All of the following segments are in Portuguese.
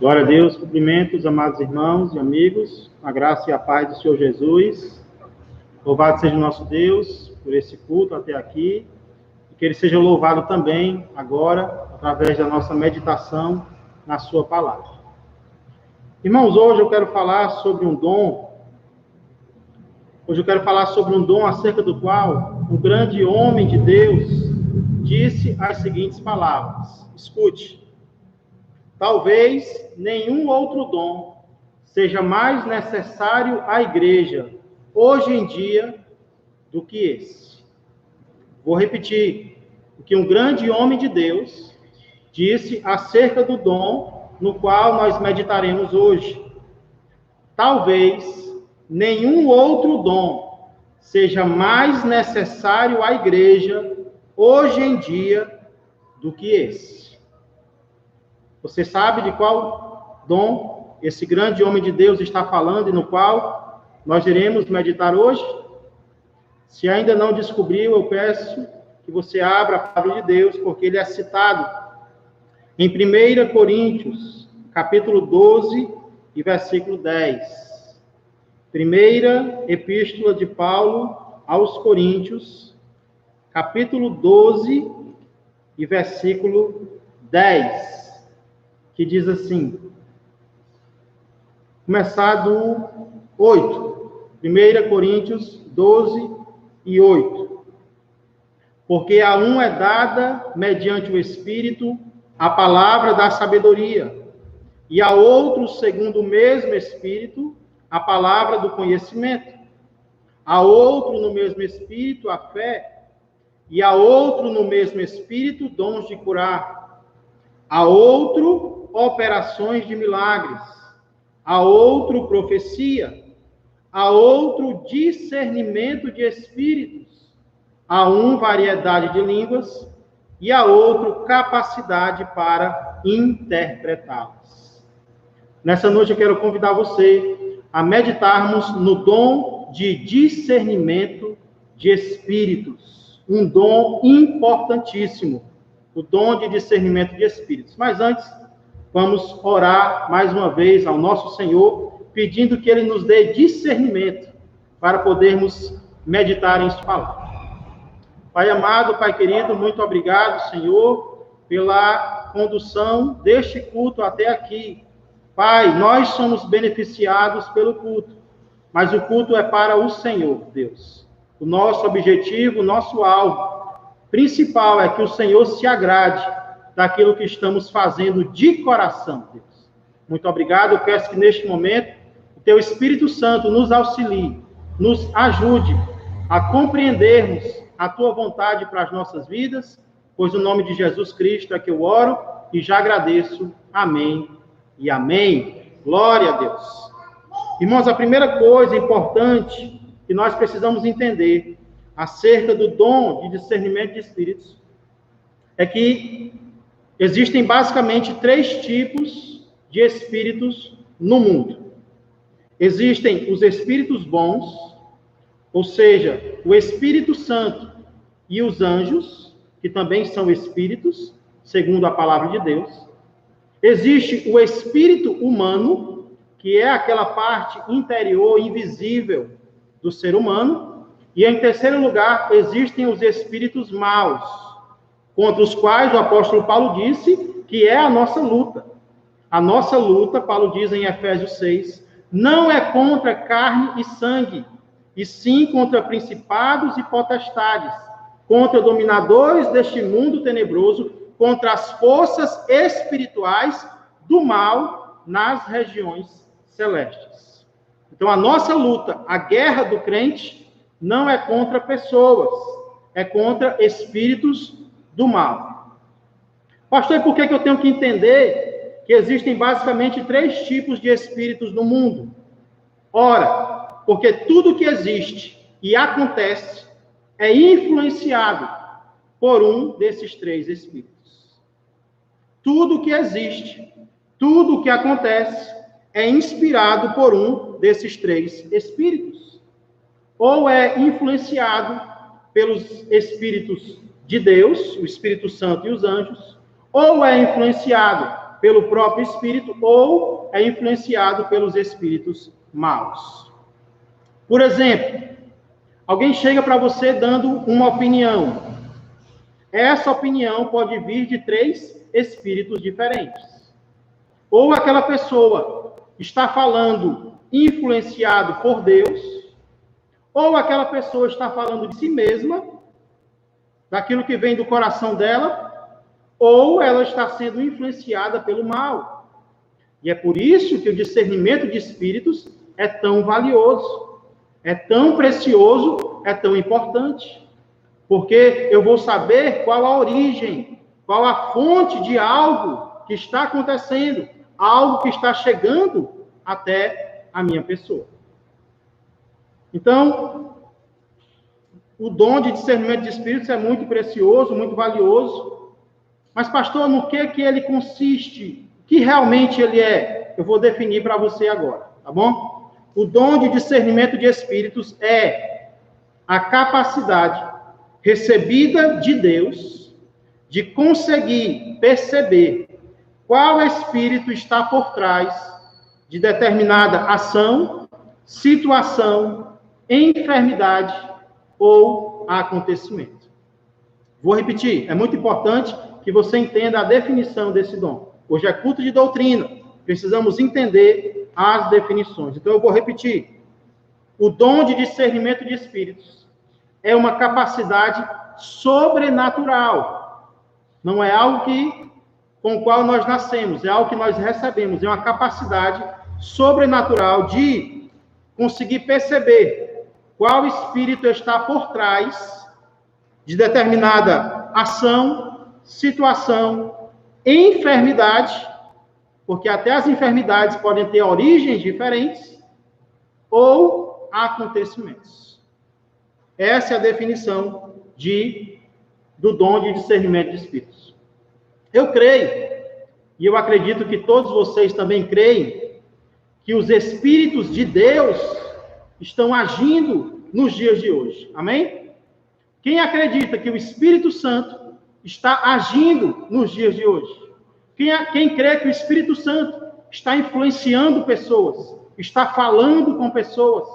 Glória a Deus, cumprimento os amados irmãos e amigos, a graça e a paz do Senhor Jesus. Louvado seja o nosso Deus por esse culto até aqui, e que Ele seja louvado também agora, através da nossa meditação na Sua palavra. Irmãos, hoje eu quero falar sobre um dom. Hoje eu quero falar sobre um dom acerca do qual um grande homem de Deus disse as seguintes palavras. Escute. Talvez nenhum outro dom seja mais necessário à igreja hoje em dia do que esse. Vou repetir o que um grande homem de Deus disse acerca do dom no qual nós meditaremos hoje. Talvez nenhum outro dom seja mais necessário à igreja hoje em dia do que esse. Você sabe de qual dom esse grande homem de Deus está falando e no qual nós iremos meditar hoje? Se ainda não descobriu, eu peço que você abra a palavra de Deus, porque ele é citado em 1 Coríntios, capítulo 12 e versículo 10. Primeira epístola de Paulo aos Coríntios, capítulo 12 e versículo 10. Que diz assim, começar do 8, 1 Coríntios 12 e 8. Porque a um é dada, mediante o Espírito, a palavra da sabedoria, e a outro, segundo o mesmo Espírito, a palavra do conhecimento, a outro, no mesmo Espírito, a fé, e a outro, no mesmo Espírito, dons de curar, a outro, operações de milagres, a outro profecia, a outro discernimento de espíritos, a um variedade de línguas e a outro capacidade para interpretá-las. Nessa noite eu quero convidar você a meditarmos no dom de discernimento de espíritos, um dom importantíssimo, o dom de discernimento de espíritos. Mas antes, vamos orar mais uma vez ao nosso Senhor, pedindo que Ele nos dê discernimento para podermos meditar em Sua palavra. Pai amado, Pai querido, muito obrigado, Senhor, pela condução deste culto até aqui. Pai, nós somos beneficiados pelo culto, mas o culto é para o Senhor, Deus. O nosso objetivo, o nosso alvo principal é que o Senhor se agrade daquilo que estamos fazendo de coração, Deus. Muito obrigado. Eu peço que neste momento o Teu Espírito Santo nos auxilie, nos ajude a compreendermos a Tua vontade para as nossas vidas, pois no nome de Jesus Cristo é que eu oro e já agradeço. Amém e amém. Glória a Deus. Irmãos, a primeira coisa importante que nós precisamos entender acerca do dom de discernimento de espíritos é que existem basicamente 3 tipos de espíritos no mundo. Existem os espíritos bons, ou seja, o Espírito Santo e os anjos, que também são espíritos, segundo a palavra de Deus. Existe o espírito humano, que é aquela parte interior, invisível do ser humano. E em terceiro lugar, existem os espíritos maus, contra os quais o apóstolo Paulo disse que é a nossa luta. A nossa luta, Paulo diz em Efésios 6, não é contra carne e sangue, e sim contra principados e potestades, contra dominadores deste mundo tenebroso, contra as forças espirituais do mal nas regiões celestes. Então, a nossa luta, a guerra do crente, não é contra pessoas, é contra espíritos do mal. Pastor, e por que eu tenho que entender que existem basicamente 3 tipos de espíritos no mundo? Ora, porque tudo que existe e acontece é influenciado por um desses 3 espíritos. Tudo que existe, tudo que acontece é inspirado por um desses 3 espíritos. Ou é influenciado pelos espíritos de Deus, o Espírito Santo e os anjos, ou é influenciado pelo próprio espírito ou é influenciado pelos espíritos maus. Por exemplo, alguém chega para você dando uma opinião. Essa opinião pode vir de 3 espíritos diferentes. Ou aquela pessoa está falando influenciado por Deus, ou aquela pessoa está falando de si mesma, daquilo que vem do coração dela, ou ela está sendo influenciada pelo mal. E é por isso que o discernimento de espíritos é tão valioso, é tão precioso, é tão importante. Porque eu vou saber qual a origem, qual a fonte de algo que está acontecendo, algo que está chegando até a minha pessoa. Então, o dom de discernimento de espíritos é muito precioso, muito valioso. Mas, pastor, no que ele consiste? O que realmente ele é? Eu vou definir para você agora, tá bom? O dom de discernimento de espíritos é a capacidade recebida de Deus de conseguir perceber qual espírito está por trás de determinada ação, situação, enfermidade ou acontecimento. Vou repetir, é muito importante que você entenda a definição desse dom. Hoje é culto de doutrina, precisamos entender as definições. Então eu vou repetir. O dom de discernimento de espíritos é uma capacidade sobrenatural. Não é algo com o qual nós nascemos, é algo que nós recebemos. É uma capacidade sobrenatural de conseguir perceber qual espírito está por trás de determinada ação, situação, enfermidade, porque até as enfermidades podem ter origens diferentes, ou acontecimentos. Essa é a definição do dom de discernimento de espíritos. Eu creio, e eu acredito que todos vocês também creem, que os espíritos de Deus estão agindo nos dias de hoje. Amém? Quem acredita que o Espírito Santo está agindo nos dias de hoje? Quem crê que o Espírito Santo está influenciando pessoas, está falando com pessoas,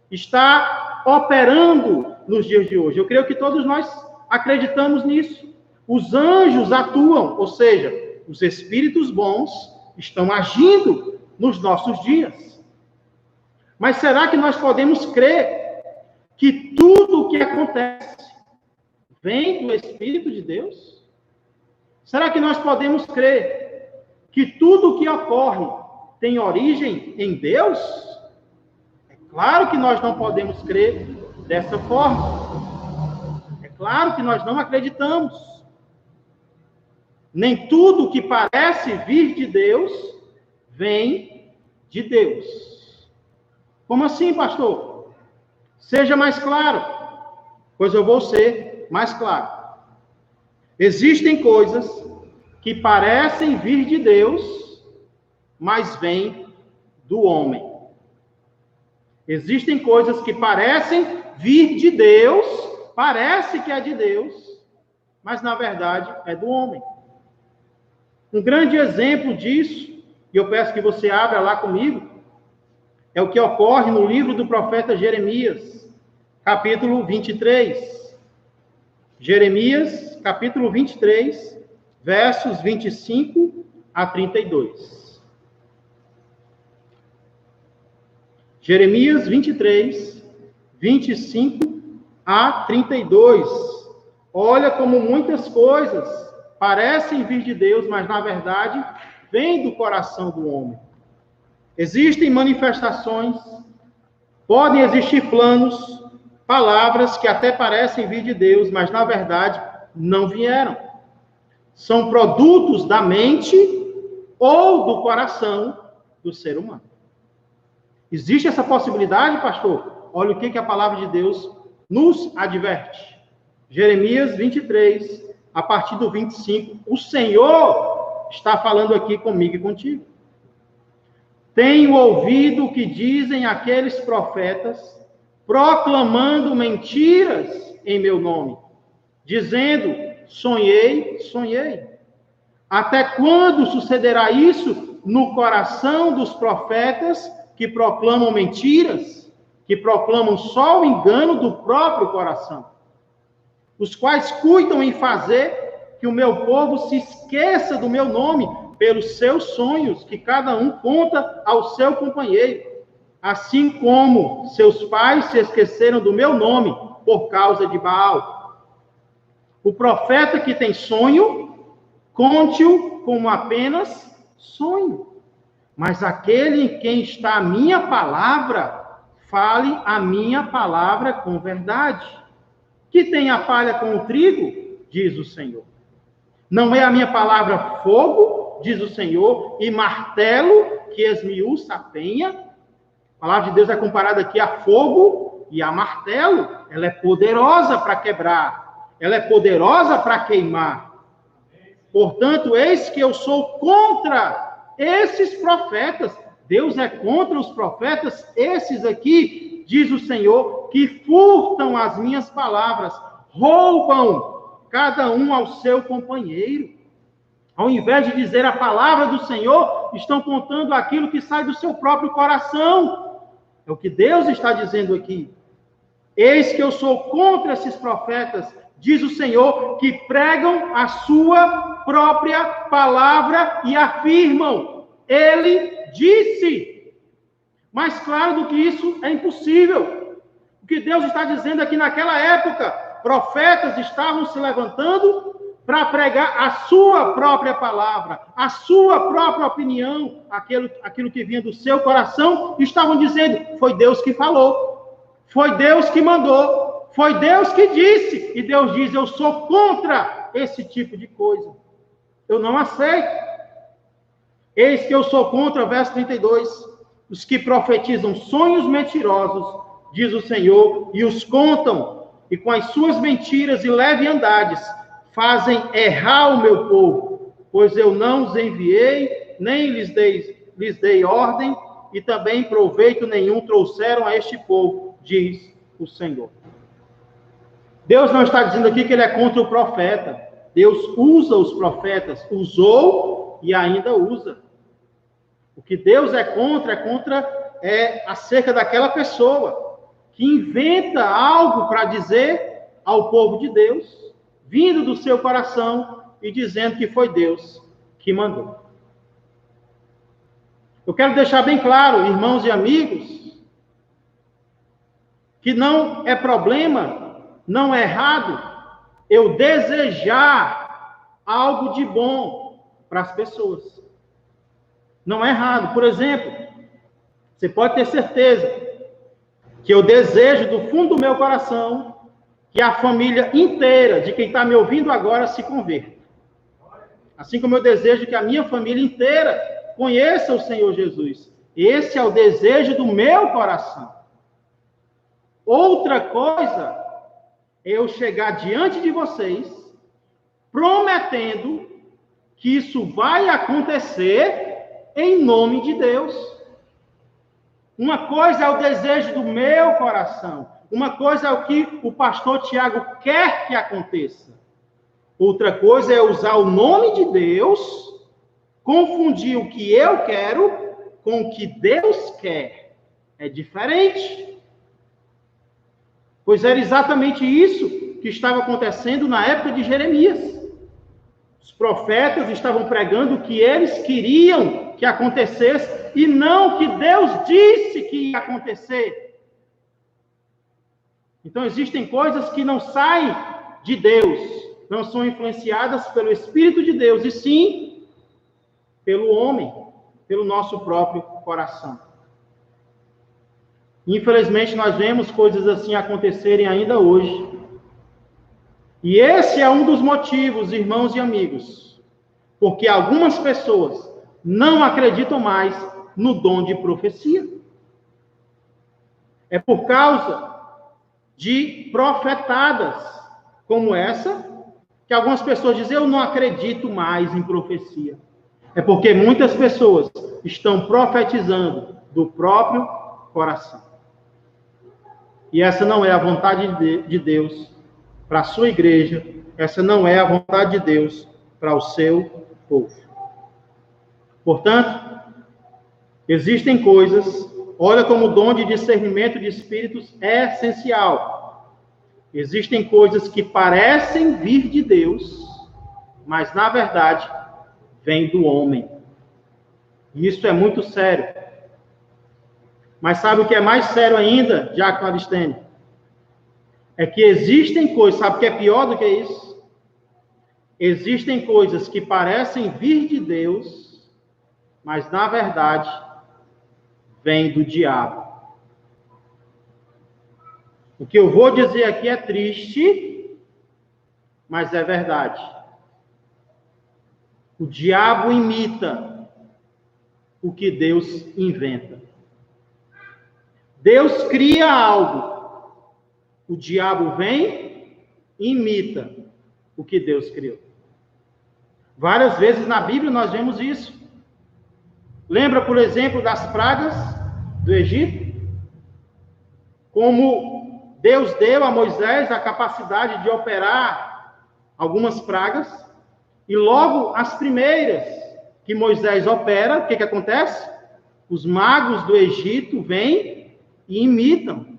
está operando nos dias de hoje? Eu creio que todos nós acreditamos nisso. Os anjos atuam, ou seja, os espíritos bons estão agindo nos nossos dias. Mas será que nós podemos crer que tudo o que acontece vem do Espírito de Deus? Será que nós podemos crer que tudo o que ocorre tem origem em Deus? É claro que nós não podemos crer dessa forma. É claro que nós não acreditamos. Nem tudo que parece vir de Deus vem de Deus. Como assim, pastor? Seja mais claro, pois eu vou ser mais claro. Existem coisas que parecem vir de Deus, mas vêm do homem. Existem coisas que parecem vir de Deus, parece que é de Deus, mas na verdade é do homem. Um grande exemplo disso, e eu peço que você abra lá comigo, é o que ocorre no livro do profeta Jeremias, capítulo 23. Jeremias, capítulo 23, versos 25 a 32. Jeremias 23, 25 a 32. Olha como muitas coisas parecem vir de Deus, mas na verdade vêm do coração do homem. Existem manifestações, podem existir planos, palavras que até parecem vir de Deus, mas na verdade não vieram. São produtos da mente ou do coração do ser humano. Existe essa possibilidade, pastor? Olha o que a palavra de Deus nos adverte. Jeremias 23, a partir do 25, o Senhor está falando aqui comigo e contigo. Tenho ouvido o que dizem aqueles profetas, proclamando mentiras em meu nome, dizendo, sonhei, sonhei. Até quando sucederá isso no coração dos profetas que proclamam mentiras, que proclamam só o engano do próprio coração, os quais cuidam em fazer que o meu povo se esqueça do meu nome pelos seus sonhos, que cada um conta ao seu companheiro, assim como seus pais se esqueceram do meu nome por causa de Baal. O profeta que tem sonho, conte-o como apenas sonho. Mas aquele em quem está a minha palavra, fale a minha palavra com verdade. Que tem a palha com o trigo, diz o Senhor. Não é a minha palavra fogo, diz o Senhor, e martelo que esmiuça a penha? A palavra de Deus é comparada aqui a fogo e a martelo. Ela é poderosa para quebrar. Ela é poderosa para queimar. Portanto, eis que eu sou contra esses profetas. Deus é contra os profetas, esses aqui, diz o Senhor, que furtam as minhas palavras, roubam cada um ao seu companheiro. Ao invés de dizer a palavra do Senhor, estão contando aquilo que sai do seu próprio coração. É o que Deus está dizendo aqui. Eis que eu sou contra esses profetas, diz o Senhor, que pregam a sua própria palavra e afirmam: Ele disse. Mais claro do que isso é impossível. O que Deus está dizendo é que naquela época, profetas estavam se levantando para pregar a sua própria palavra, a sua própria opinião, aquilo que vinha do seu coração, estavam dizendo: foi Deus que falou, foi Deus que mandou, foi Deus que disse. E Deus diz: eu sou contra esse tipo de coisa. Eu não aceito. Eis que eu sou contra, verso 32, os que profetizam sonhos mentirosos, diz o Senhor, e os contam, e com as suas mentiras e leviandades fazem errar o meu povo, pois eu não os enviei, nem lhes dei ordem, e também proveito nenhum trouxeram a este povo, diz o Senhor. Deus não está dizendo aqui que ele é contra o profeta. Deus usa os profetas, usou e ainda usa. O que Deus é acerca daquela pessoa que inventa algo para dizer ao povo de Deus, vindo do seu coração e dizendo que foi Deus que mandou. Eu quero deixar bem claro, irmãos e amigos, que não é problema, não é errado eu desejar algo de bom para as pessoas. Não é errado. Por exemplo, você pode ter certeza que eu desejo do fundo do meu coração que a família inteira de quem está me ouvindo agora se converta. Assim como eu desejo que a minha família inteira conheça o Senhor Jesus. Esse é o desejo do meu coração. Outra coisa é eu chegar diante de vocês prometendo que isso vai acontecer em nome de Deus. Uma coisa é o desejo do meu coração. Uma coisa é o que o pastor Tiago quer que aconteça. Outra coisa é usar o nome de Deus, confundir o que eu quero com o que Deus quer. É diferente. Pois era exatamente isso que estava acontecendo na época de Jeremias. Os profetas estavam pregando o que eles queriam que acontecesse e não o que Deus disse que ia acontecer. Então existem coisas que não saem de Deus, não são influenciadas pelo Espírito de Deus, e sim pelo homem, pelo nosso próprio coração. Infelizmente, nós vemos coisas assim acontecerem ainda hoje. E esse é um dos motivos, irmãos e amigos, porque algumas pessoas não acreditam mais no dom de profecia. É por causa de profetadas como essa, que algumas pessoas dizem: eu não acredito mais em profecia. É porque muitas pessoas estão profetizando do próprio coração. E essa não é a vontade de Deus para a sua igreja, essa não é a vontade de Deus para o seu povo. Portanto, existem coisas, olha como o dom de discernimento de espíritos é essencial. Existem coisas que parecem vir de Deus, mas na verdade vêm do homem. E isso é muito sério. Mas sabe o que é mais sério ainda, Diácono Aristênio? É que existem coisas, sabe o que é pior do que isso? Existem coisas que parecem vir de Deus, mas na verdade vêm do diabo. O que eu vou dizer aqui é triste, mas é verdade. O diabo imita o que Deus inventa. Deus cria algo. O diabo vem e imita o que Deus criou. Várias vezes na Bíblia nós vemos isso. Lembra, por exemplo, das pragas do Egito? Como Deus deu a Moisés a capacidade de operar algumas pragas, e logo as primeiras que Moisés opera, o que acontece? Os magos do Egito vêm e imitam.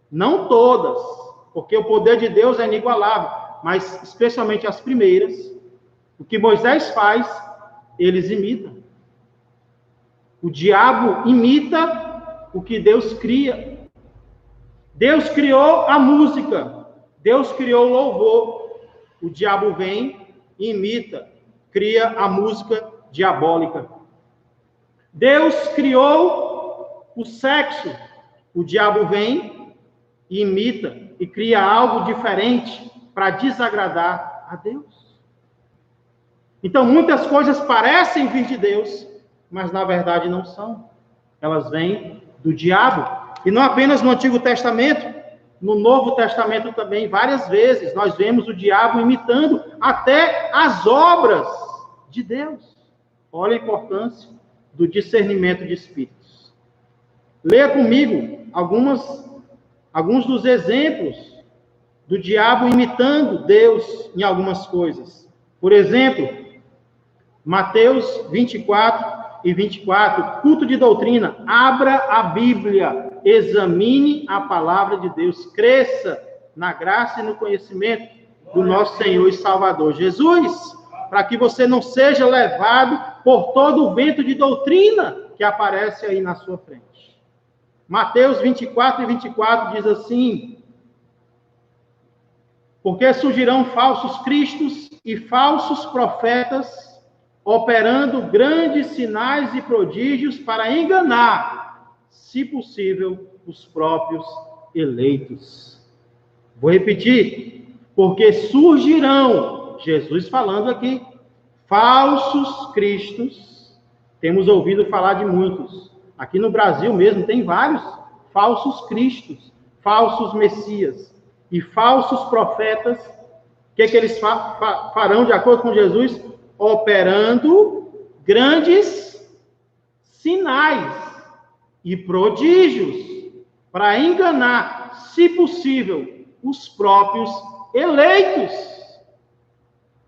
Não todas, porque o poder de Deus é inigualável, mas especialmente as primeiras. O que Moisés faz, eles imitam. O diabo imita o que Deus cria. Deus criou a música. Deus criou o louvor. O diabo vem e imita, cria a música diabólica. Deus criou o sexo. O diabo vem e imita e cria algo diferente para desagradar a Deus. Então, muitas coisas parecem vir de Deus, mas na verdade não são. Elas vêm do diabo. E não apenas no Antigo Testamento, no Novo Testamento também, várias vezes, nós vemos o diabo imitando até as obras de Deus. Olha a importância do discernimento de espíritos. Leia comigo alguns dos exemplos do diabo imitando Deus em algumas coisas. Por exemplo, Mateus 24 e 24, culto de doutrina. Abra a Bíblia, examine a palavra de Deus, cresça na graça e no conhecimento do nosso Senhor e Salvador Jesus, para que você não seja levado por todo o vento de doutrina que aparece aí na sua frente. Mateus 24 e 24 diz assim: porque surgirão falsos cristos e falsos profetas, operando grandes sinais e prodígios para enganar, se possível, os próprios eleitos. Vou repetir. Porque surgirão, Jesus falando aqui, falsos cristos. Temos ouvido falar de muitos. Aqui no Brasil mesmo tem vários falsos cristos, falsos messias e falsos profetas. O que eles farão de acordo com Jesus? Operando grandes sinais e prodígios para enganar, se possível, os próprios eleitos.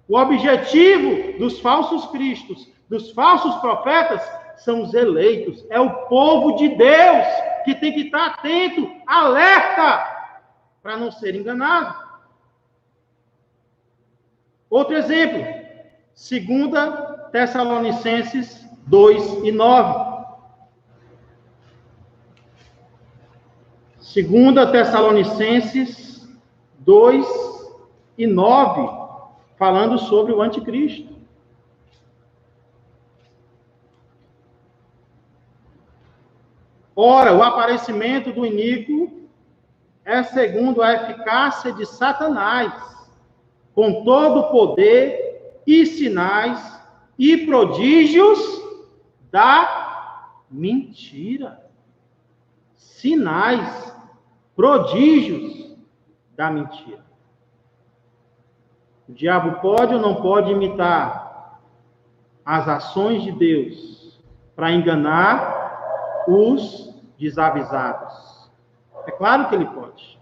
O objetivo dos falsos cristos, dos falsos profetas, são os eleitos. É o povo de Deus que tem que estar atento, alerta, para não ser enganado. Outro exemplo, 2 Tessalonicenses 2 e 9. 2 Tessalonicenses 2 e 9, falando sobre o anticristo. Ora, o aparecimento do iníquo é segundo a eficácia de Satanás, com todo o poder e sinais e prodígios da mentira. Sinais, prodígios da mentira. O diabo pode ou não pode imitar as ações de Deus para enganar os desavisados? É claro que ele pode.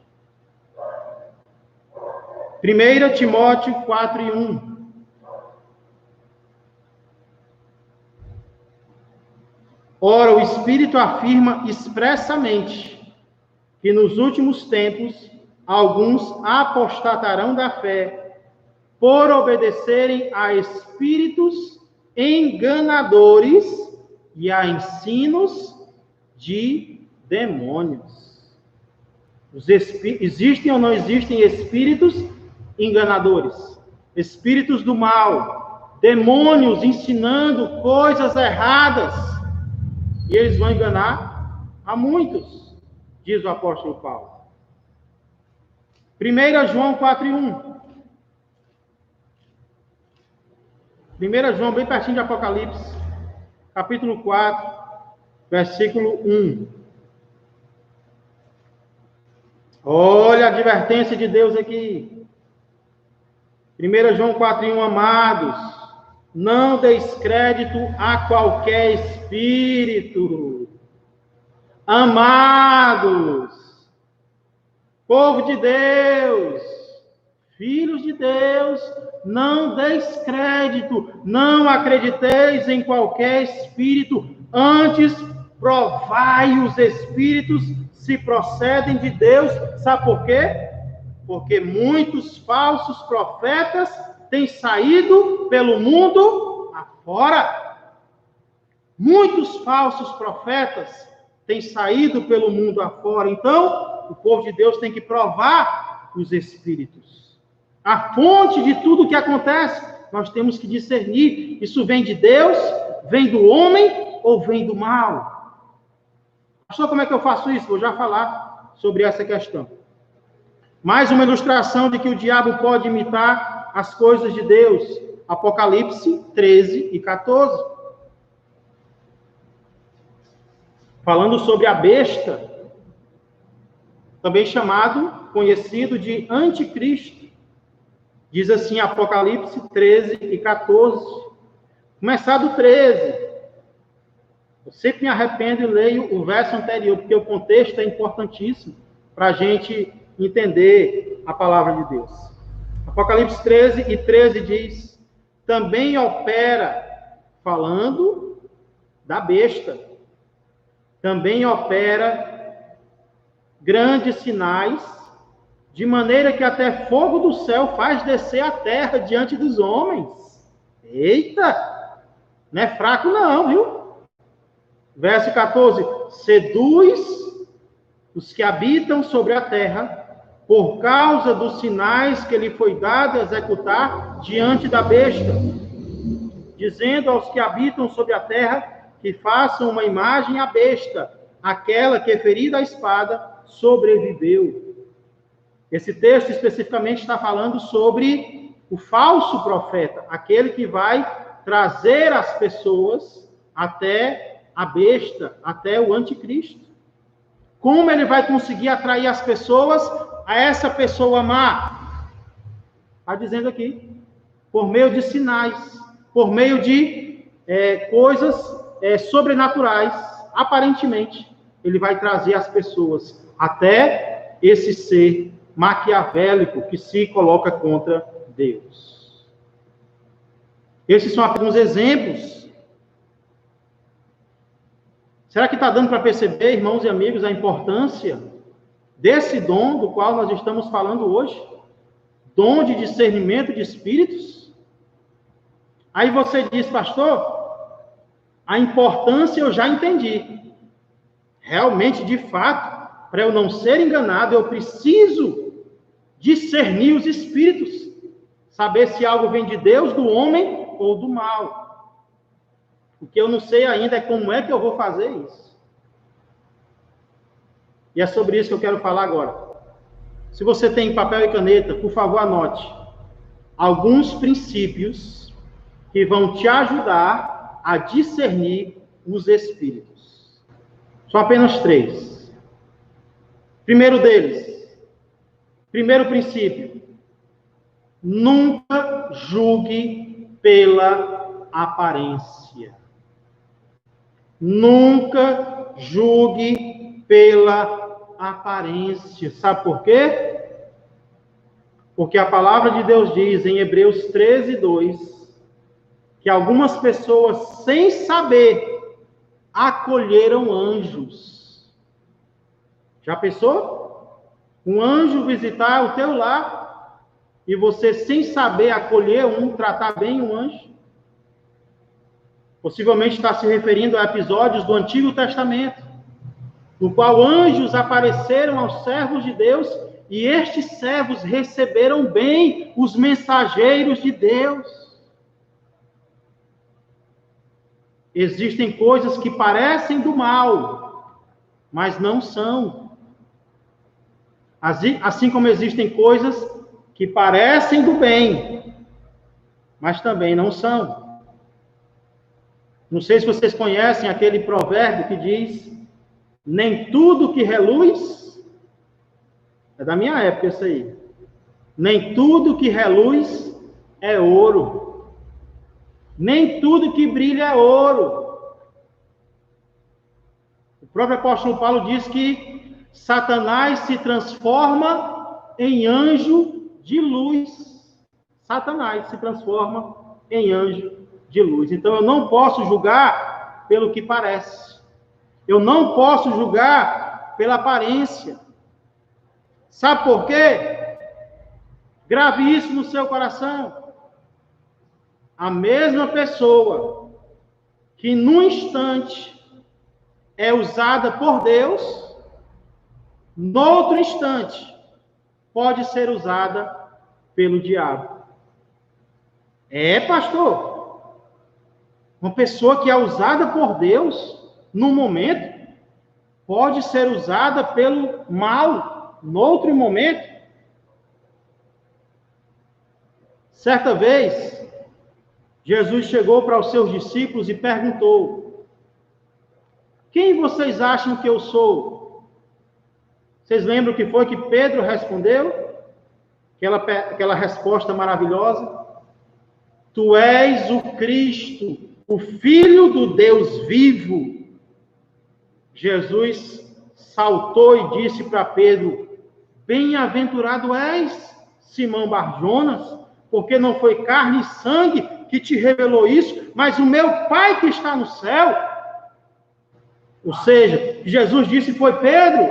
1 Timóteo 4 e 1. Ora, o Espírito afirma expressamente que nos últimos tempos alguns apostatarão da fé por obedecerem a espíritos enganadores e a ensinos de demônios. Existem ou não existem espíritos enganadores? Espíritos do mal, demônios ensinando coisas erradas. E eles vão enganar a muitos, diz o apóstolo Paulo. 1 João 4:1. 1 João, bem pertinho de Apocalipse, capítulo 4, versículo 1. Olha a advertência de Deus aqui. 1 João 4:1, amados, não deis crédito a qualquer espírito. Amados, povo de Deus, filhos de Deus, não deis crédito, não acrediteis em qualquer espírito, antes provai os espíritos se procedem de Deus. Sabe por quê? Porque muitos falsos profetas têm saído pelo mundo afora. Muitos falsos profetas têm saído pelo mundo afora. Então, o povo de Deus tem que provar os espíritos. A fonte de tudo o que acontece, nós temos que discernir. Isso vem de Deus, vem do homem ou vem do mal? Pastor, como é que eu faço isso? Vou já falar sobre essa questão. Mais uma ilustração de que o diabo pode imitar as coisas de Deus. Apocalipse 13 e 14. Falando sobre a besta, também conhecido de anticristo. Diz assim, Apocalipse 13 e 14. Começar do 13. Eu sempre me arrependo e leio o verso anterior, porque o contexto é importantíssimo para a gente entender a palavra de Deus. Apocalipse 13 e 13 diz, também opera, falando da besta, também opera grandes sinais, de maneira que até fogo do céu faz descer a terra diante dos homens. Eita! Não é fraco não, viu? Verso 14, seduz os que habitam sobre a terra, por causa dos sinais que lhe foi dado executar diante da besta, dizendo aos que habitam sobre a terra que façam uma imagem à besta, aquela que, ferida a espada, sobreviveu. Esse texto especificamente está falando sobre o falso profeta, aquele que vai trazer as pessoas até a besta, até o anticristo. Como ele vai conseguir atrair as pessoas a essa pessoa má? Está dizendo aqui, por meio de sinais, por meio de coisas sobrenaturais, aparentemente, ele vai trazer as pessoas até esse ser maquiavélico que se coloca contra Deus. Esses são alguns exemplos. Será que está dando para perceber, irmãos e amigos, a importância desse dom do qual nós estamos falando hoje? Dom de discernimento de espíritos? Aí você diz, pastor, a importância eu já entendi. Realmente, de fato, para eu não ser enganado, eu preciso discernir os espíritos. Saber se algo vem de Deus, do homem ou do mal. O que eu não sei ainda é como é que eu vou fazer isso. E é sobre isso que eu quero falar agora. Se você tem papel e caneta, por favor, anote alguns princípios que vão te ajudar a discernir os espíritos. São apenas 3. Primeiro deles, primeiro princípio, nunca julgue pela aparência. Nunca julgue pela aparência. Sabe por quê? Porque a palavra de Deus diz em Hebreus 13, 2, que algumas pessoas, sem saber, acolheram anjos. Já pensou? Um anjo visitar o teu lar e você, sem saber acolher tratar bem um anjo? Possivelmente está se referindo a episódios do Antigo Testamento, no qual anjos apareceram aos servos de Deus e estes servos receberam bem os mensageiros de Deus. Existem coisas que parecem do mal, mas não são. Assim como existem coisas que parecem do bem, mas também não são. Não sei se vocês conhecem aquele provérbio que diz: nem tudo que reluz, é da minha época isso aí, nem tudo que reluz é ouro, nem tudo que brilha é ouro. O próprio apóstolo Paulo diz que Satanás se transforma em anjo de luz. Satanás se transforma em anjo de luz. Então eu não posso julgar pelo que parece. Eu não posso julgar pela aparência. Sabe por quê? Grave isso no seu coração. A mesma pessoa que num instante é usada por Deus, no outro instante pode ser usada pelo diabo. Pastor. Uma pessoa que é usada por Deus, num momento, pode ser usada pelo mal, no outro momento. Certa vez, Jesus chegou para os seus discípulos e perguntou: quem vocês acham que eu sou? Vocês lembram o que foi que Pedro respondeu? Aquela resposta maravilhosa: tu és o Cristo, o Filho do Deus vivo. Jesus saltou e disse para Pedro: bem-aventurado és, Simão Bar-Jonas, porque não foi carne e sangue que te revelou isso, mas o meu Pai que está no céu. Ou seja, Jesus disse foi: Pedro,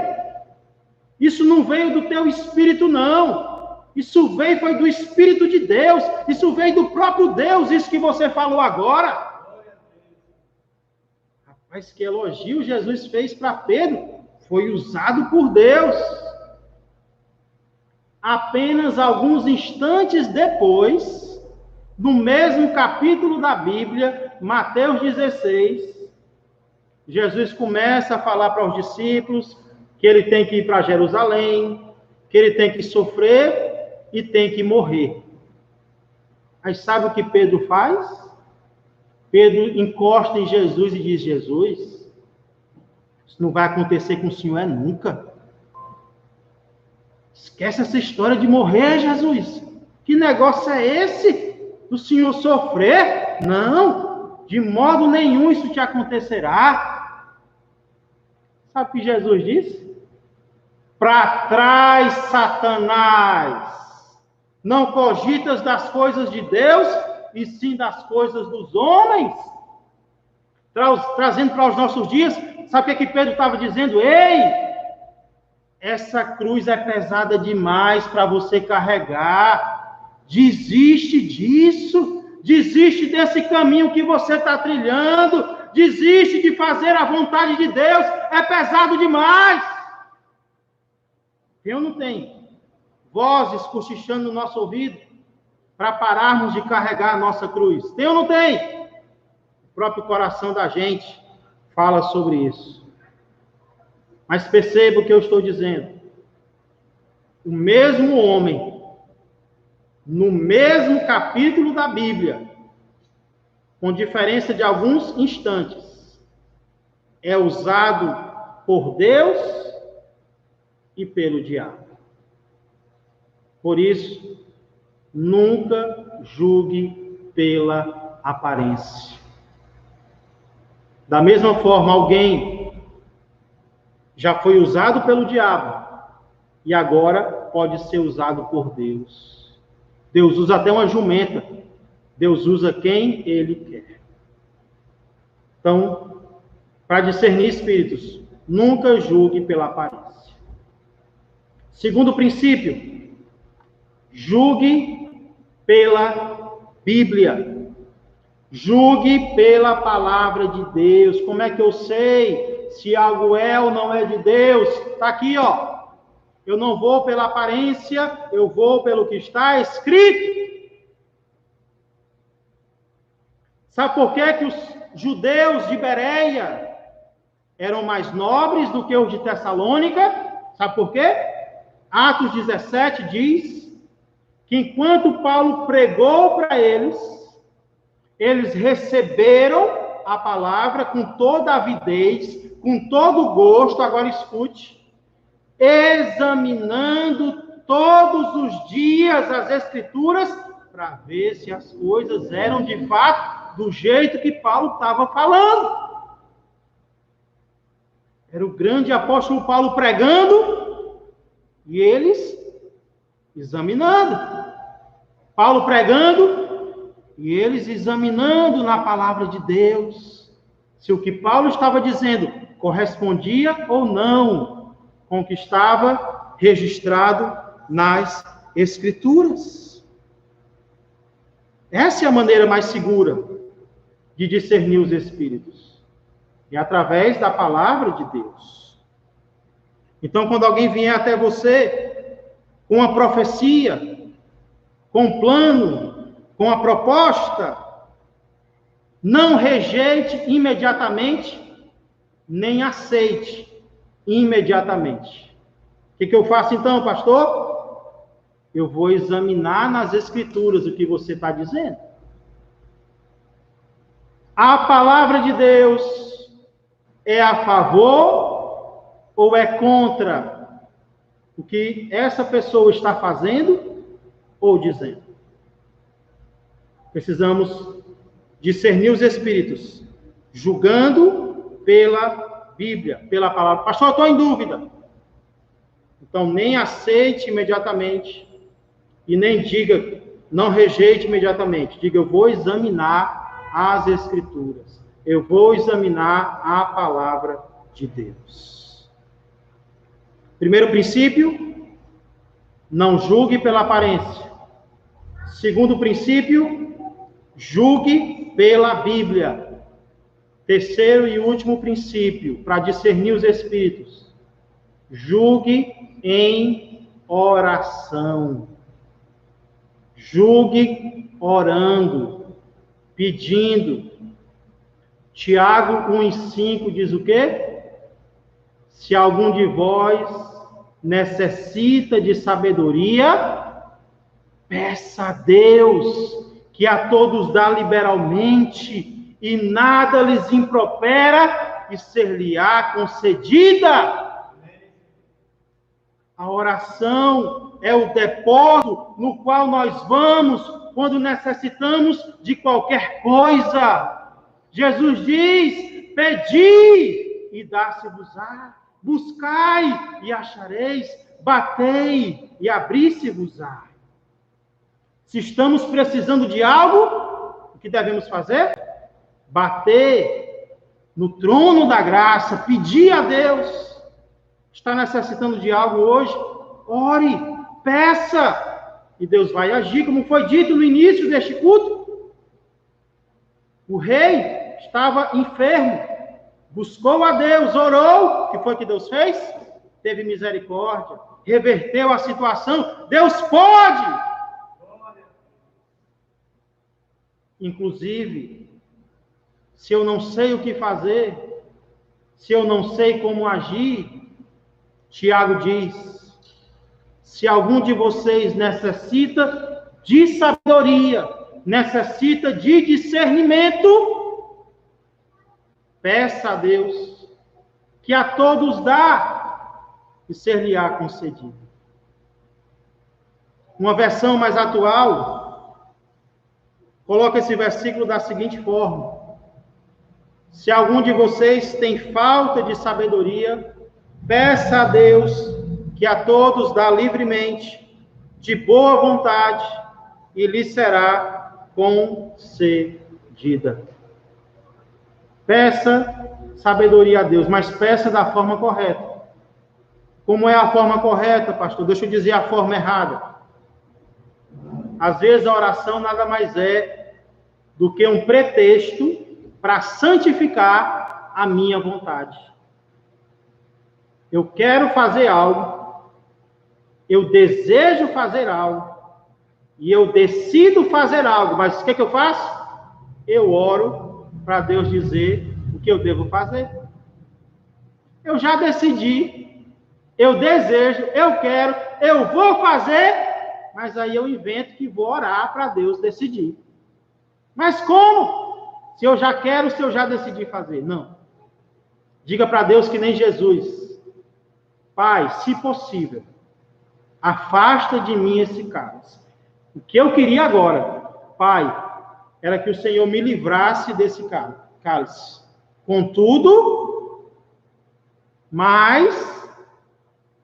isso não veio do teu espírito, não. Isso veio, foi do Espírito de Deus. Isso veio do próprio Deus, isso que você falou agora. Rapaz, que elogio Jesus fez para Pedro. Foi usado por Deus. Apenas alguns instantes depois, no mesmo capítulo da Bíblia, Mateus 16, Jesus começa a falar para os discípulos que ele tem que ir para Jerusalém, que ele tem que sofrer e tem que morrer. Aí sabe o que Pedro faz? Pedro encosta em Jesus e diz: Jesus, isso não vai acontecer com o Senhor nunca. Esquece essa história de morrer, Jesus. Que negócio é esse? Do Senhor sofrer? Não, de modo nenhum isso te acontecerá. Sabe o que Jesus disse? Para trás, Satanás. Não cogitas das coisas de Deus, e sim das coisas dos homens. Trazendo para os nossos dias, sabe o que Pedro estava dizendo? Ei, essa cruz é pesada demais para você carregar. Desiste disso. Desiste desse caminho que você está trilhando. Desiste de fazer a vontade de Deus. É pesado demais. Tem ou não tem? Vozes cochichando no nosso ouvido para pararmos de carregar a nossa cruz. Tem ou não tem? O próprio coração da gente fala sobre isso. Mas perceba o que eu estou dizendo. O mesmo homem, no mesmo capítulo da Bíblia, com diferença de alguns instantes, é usado por Deus e pelo diabo. Por isso, nunca julgue pela aparência. Da mesma forma, alguém já foi usado pelo diabo e agora pode ser usado por Deus. Deus usa até uma jumenta. Deus usa quem Ele quer. Então, para discernir espíritos, nunca julgue pela aparência. Segundo princípio, julgue pela Bíblia. Julgue pela palavra de Deus. Como é que eu sei se algo é ou não é de Deus? Está aqui, ó. Eu não vou pela aparência, eu vou pelo que está escrito. Sabe por que os judeus de Bereia eram mais nobres do que os de Tessalônica? Sabe por quê? Atos 17 diz que enquanto Paulo pregou para eles, eles receberam a palavra com toda a avidez, com todo o gosto, agora escute, examinando todos os dias as Escrituras para ver se as coisas eram de fato do jeito que Paulo estava falando. Era o grande apóstolo Paulo pregando e eles examinando. Paulo pregando e eles examinando na palavra de Deus se o que Paulo estava dizendo correspondia ou não com o que estava registrado nas Escrituras. Essa é a maneira mais segura de discernir os espíritos. É através da palavra de Deus. Então, quando alguém vier até você com uma profecia, com um plano, com uma proposta, não rejeite imediatamente, nem aceite imediatamente. O que eu faço então, pastor? Eu vou examinar nas Escrituras o que você está dizendo. A palavra de Deus é a favor ou é contra o que essa pessoa está fazendo ou dizendo? Precisamos discernir os espíritos, julgando pela Bíblia, pela palavra. Pastor, eu estou em dúvida. Então, nem aceite imediatamente e nem diga, não rejeite imediatamente. Diga, eu vou examinar as Escrituras. Eu vou examinar a palavra de Deus. Primeiro princípio, não julgue pela aparência. Segundo princípio, julgue pela Bíblia. Terceiro e último princípio, para discernir os espíritos, julgue em oração. Julgue orando, pedindo. Tiago 1,5 diz o quê? Se algum de vós necessita de sabedoria, peça a Deus, que a todos dá liberalmente, e nada lhes impropera, e ser-lhe-á concedida. A oração é o depósito no qual nós vamos quando necessitamos de qualquer coisa. Jesus diz, pedi e dá-se-vos-á, buscai e achareis, batei e abri-se-vos-á. Se estamos precisando de algo, o que devemos fazer? Bater no trono da graça, pedir a Deus. Está necessitando de algo hoje? Ore, peça, e Deus vai agir, como foi dito no início deste culto. O rei estava enfermo, buscou a Deus, orou, o que foi que Deus fez? Teve misericórdia, reverteu a situação. Deus pode! Inclusive, se eu não sei o que fazer, se eu não sei como agir, Tiago diz, se algum de vocês necessita de sabedoria, necessita de discernimento, peça a Deus, que a todos dá, e ser-lhe-á concedido. Uma versão mais atual, coloca esse versículo da seguinte forma: se algum de vocês tem falta de sabedoria, peça a Deus, que a todos dá livremente, de boa vontade, e lhe será concedida. Peça sabedoria a Deus, mas peça da forma correta. Como é a forma correta, pastor? Deixa eu dizer a forma errada. Às vezes a oração nada mais é do que um pretexto para santificar a minha vontade. Eu quero fazer algo, eu desejo fazer algo, e eu decido fazer algo, mas o que eu faço? Eu oro para Deus dizer o que eu devo fazer. Eu já decidi, eu desejo, eu quero, eu vou fazer, mas aí eu invento que vou orar para Deus decidir. Mas como? Se eu já quero, se eu já decidi fazer? Não. Diga para Deus que nem Jesus. Pai, se possível, afasta de mim esse cálice. O que eu queria agora, Pai, era que o Senhor me livrasse desse cálice. Contudo, mas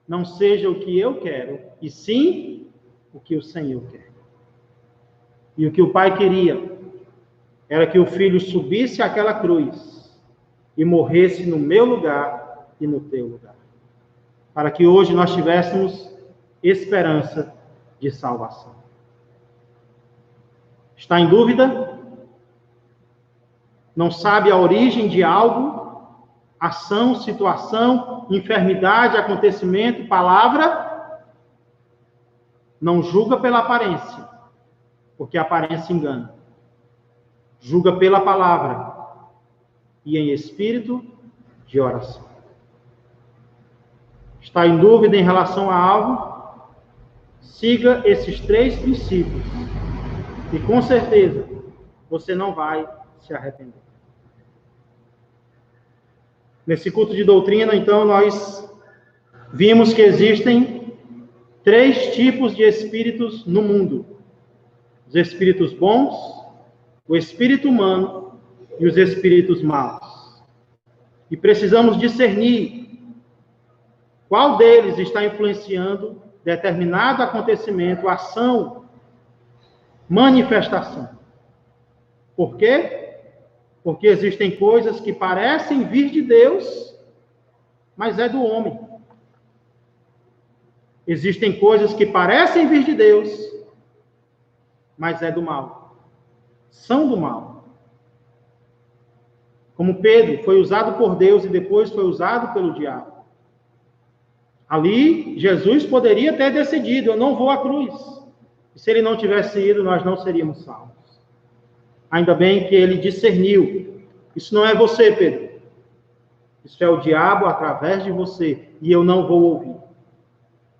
não seja o que eu quero, e sim o que o Senhor quer. E o que o Pai queria era que o Filho subisse àquela cruz e morresse no meu lugar e no teu lugar. Para que hoje nós tivéssemos esperança de salvação. Está em dúvida? Não sabe a origem de algo? Ação, situação, enfermidade, acontecimento, palavra? Não julga pela aparência, porque a aparência engana. Julga pela palavra e em espírito de oração. Está em dúvida em relação a algo? Siga esses 3 princípios e com certeza você não vai se arrepender. Nesse culto de doutrina, então, nós vimos que existem 3 tipos de espíritos no mundo: os espíritos bons, o espírito humano e os espíritos maus. E precisamos discernir qual deles está influenciando determinado acontecimento, ação, manifestação. Por quê? Porque existem coisas que parecem vir de Deus, mas é do homem. Existem coisas que parecem vir de Deus, mas é do mal. São do mal. Como Pedro foi usado por Deus e depois foi usado pelo diabo. Ali, Jesus poderia ter decidido: eu não vou à cruz. E se ele não tivesse ido, nós não seríamos salvos. Ainda bem que ele discerniu. Isso não é você, Pedro. Isso é o diabo através de você. E eu não vou ouvir.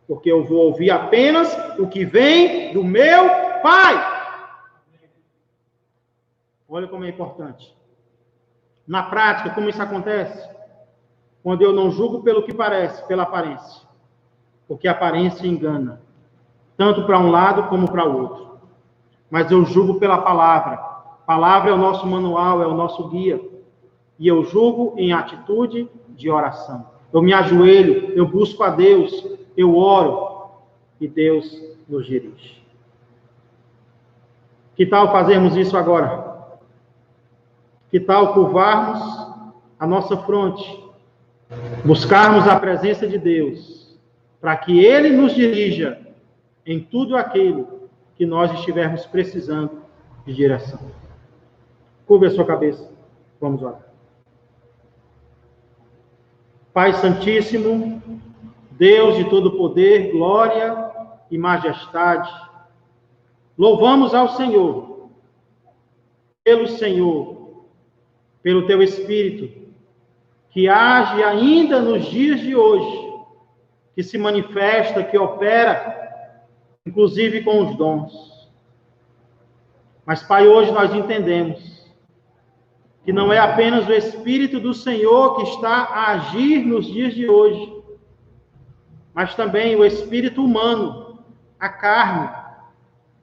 Porque eu vou ouvir apenas o que vem do meu Pai. Olha como é importante. Na prática, como isso acontece? Quando eu não julgo pelo que parece, pela aparência. Porque a aparência engana. Tanto para um lado como para o outro. Mas eu julgo pela palavra. A palavra é o nosso manual, é o nosso guia. E eu julgo em atitude de oração. Eu me ajoelho, eu busco a Deus, eu oro e Deus nos dirige. Que tal fazermos isso agora? Que tal curvarmos a nossa fronte, buscarmos a presença de Deus, para que Ele nos dirija em tudo aquilo que nós estivermos precisando de direção. Curva a sua cabeça, vamos orar. Pai Santíssimo, Deus de todo poder, glória e majestade, louvamos ao Senhor, pelo Teu Espírito, que age ainda nos dias de hoje, que se manifesta, que opera, inclusive com os dons. Mas, Pai, hoje nós entendemos que não é apenas o Espírito do Senhor que está a agir nos dias de hoje, mas também o espírito humano, a carne,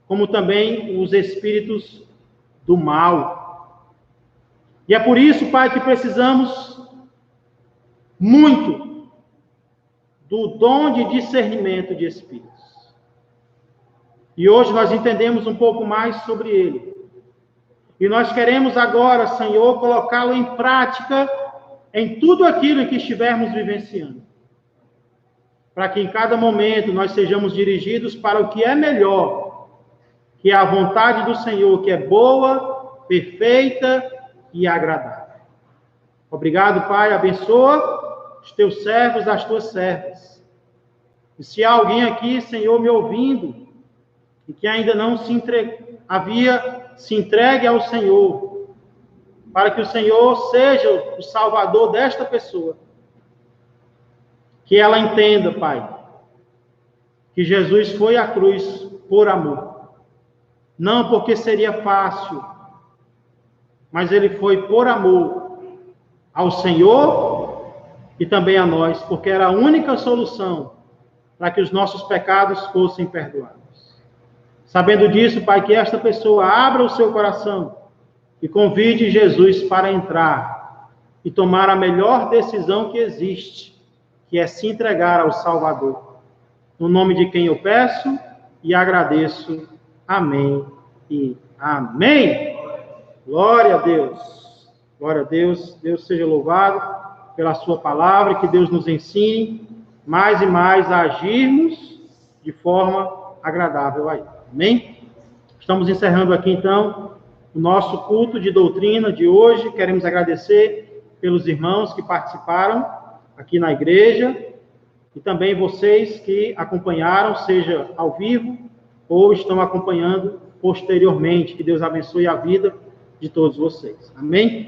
como também os espíritos do mal. E é por isso, Pai, que precisamos muito do dom de discernimento de espíritos. E hoje nós entendemos um pouco mais sobre ele. E nós queremos agora, Senhor, colocá-lo em prática em tudo aquilo em que estivermos vivenciando, para que em cada momento nós sejamos dirigidos para o que é melhor, que é a vontade do Senhor, que é boa, perfeita e agradável. Obrigado, Pai, abençoa os teus servos, as tuas servas. E se há alguém aqui, Senhor, me ouvindo, e que ainda não se entregue ao Senhor, para que o Senhor seja o Salvador desta pessoa, que ela entenda, Pai, que Jesus foi à cruz por amor, não porque seria fácil, mas ele foi por amor ao Senhor e também a nós, porque era a única solução para que os nossos pecados fossem perdoados. Sabendo disso, Pai, que esta pessoa abra o seu coração e convide Jesus para entrar e tomar a melhor decisão que existe, que é se entregar ao Salvador. No nome de quem eu peço e agradeço. Amém e amém. Glória a Deus. Glória a Deus. Deus seja louvado pela sua palavra, que Deus nos ensine mais e mais a agirmos de forma agradável a Ele. Amém? Estamos encerrando aqui, então, o nosso culto de doutrina de hoje. Queremos agradecer pelos irmãos que participaram aqui na igreja e também vocês que acompanharam, seja ao vivo ou estão acompanhando posteriormente. Que Deus abençoe a vida de todos vocês. Amém?